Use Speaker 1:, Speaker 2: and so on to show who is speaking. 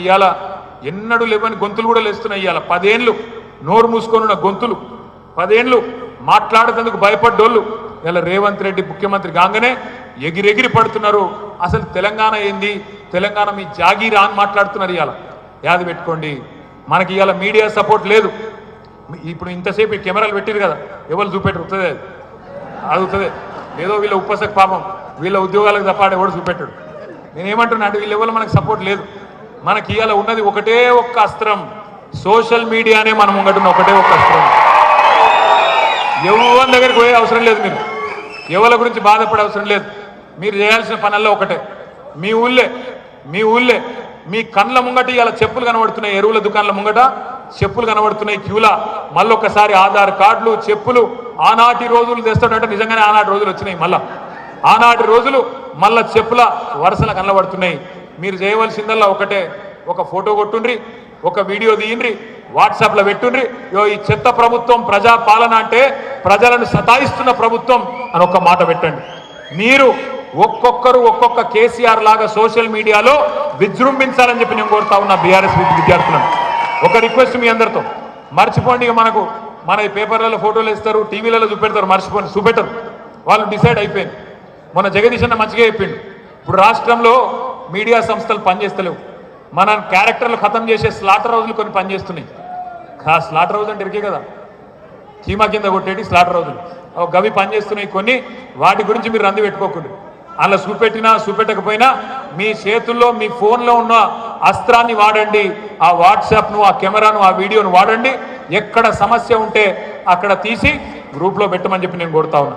Speaker 1: ఇవాళ ఎన్నడూ లేవని గొంతులు కూడా లేస్తున్నాయి. ఇవాళ 10 ఏళ్ళు నోరు మూసుకొనున్న గొంతులు, 10 ఏళ్ళు మాట్లాడేందుకు భయపడ్డోళ్ళు ఇలా రేవంత్ రెడ్డి ముఖ్యమంత్రి కాగానే ఎగిరెగిరి పడుతున్నారు. అసలు తెలంగాణ ఏంది, తెలంగాణ మీ జాగీరా అని మాట్లాడుతున్నారు. ఇవాళ యాది పెట్టుకోండి, మనకి ఇవాళ మీడియా సపోర్ట్ లేదు. ఇప్పుడు ఇంతసేపు కెమెరాలు పెట్టిరు కదా, ఎవరు చూపెట్టరు, వస్తుంది అది అవుతుంది. ఏదో వీళ్ళ ఉప్పసకు పాపం వీళ్ళ ఉద్యోగాలకు తప్ప ఎవడు చూపెట్టాడు. నేనేమంటున్నా అంటే వీళ్ళ ఎవరు మనకు సపోర్ట్ లేదు. మనకి ఇవాళ ఉన్నది ఒకటే ఒక్క అస్త్రం, సోషల్ మీడియానే మనం ముంగటున్న ఒకటే ఒక్క అస్త్రం. ఎవరి దగ్గరికి పోయే అవసరం లేదు, మీరు ఎవరి గురించి బాధపడే అవసరం లేదు. మీరు చేయాల్సిన పనల్లో ఒకటే, మీ ఊళ్ళే మీ కండ్ల ముంగట ఇలా చెప్పులు కనబడుతున్నాయి, ఎరువుల దుకాణాల ముంగట చెప్పులు కనబడుతున్నాయి క్యూలా. మళ్ళొక్కసారి ఆధార్ కార్డులు, చెప్పులు ఆనాటి రోజులు తెస్తాడంటే నిజంగానే ఆనాటి రోజులు వచ్చినాయి. మళ్ళా ఆనాటి రోజులు మళ్ళా చెప్పుల వరుసలు కనబడుతున్నాయి. మీరు చేయవలసిందల్లా ఒకటే, ఒక ఫోటో కొట్టుండ్రి, ఒక వీడియో తీయండి, వాట్సాప్లో పెట్టుండ్రి. ఈ చెత్త ప్రభుత్వం ప్రజా పాలన అంటే ప్రజలను సతాయిస్తున్న ప్రభుత్వం అని ఒక్క మాట పెట్టండి. మీరు ఒక్కొక్కరు ఒక్కొక్క కేసీఆర్ లాగా సోషల్ మీడియాలో విజృంభించాలని చెప్పి నేను కోరుతా ఉన్నా బీఆర్ఎస్ విద్యార్థులను. ఒక రిక్వెస్ట్ మీ అందరితో, మర్చిపోండి. మన పేపర్లలో ఫోటోలు ఇస్తారు, టీవీలలో చూపెడతారు, మర్చిపోండి, చూపెట్టరు. వాళ్ళు డిసైడ్ అయిపోయింది. మొన్న జగదీష్ అన్న మంచిగా చెప్పిండు, ఇప్పుడు రాష్ట్రంలో మీడియా సంస్థలు పనిచేస్తలేవు. మన క్యారెక్టర్లు ఖతం చేసే స్లాటర్ హౌజులు కొన్ని పనిచేస్తున్నాయి. స్లాటర్ హౌజ్ అంటే ఇరికే కదా, కీమా కింద కొట్టేటి స్లాటర్ హౌజులు గవి పనిచేస్తున్నాయి కొన్ని. వాటి గురించి మీరు రంది పెట్టుకోకుండా, అలా చూపెట్టినా చూపెట్టకపోయినా మీ చేతుల్లో మీ ఫోన్లో ఉన్న అస్త్రాన్ని వాడండి. ఆ వాట్సాప్ను, ఆ కెమెరాను, ఆ వీడియోను వాడండి. ఎక్కడ సమస్య ఉంటే అక్కడ తీసి గ్రూప్లో పెట్టమని చెప్పి నేను కోరుతా ఉన్నా.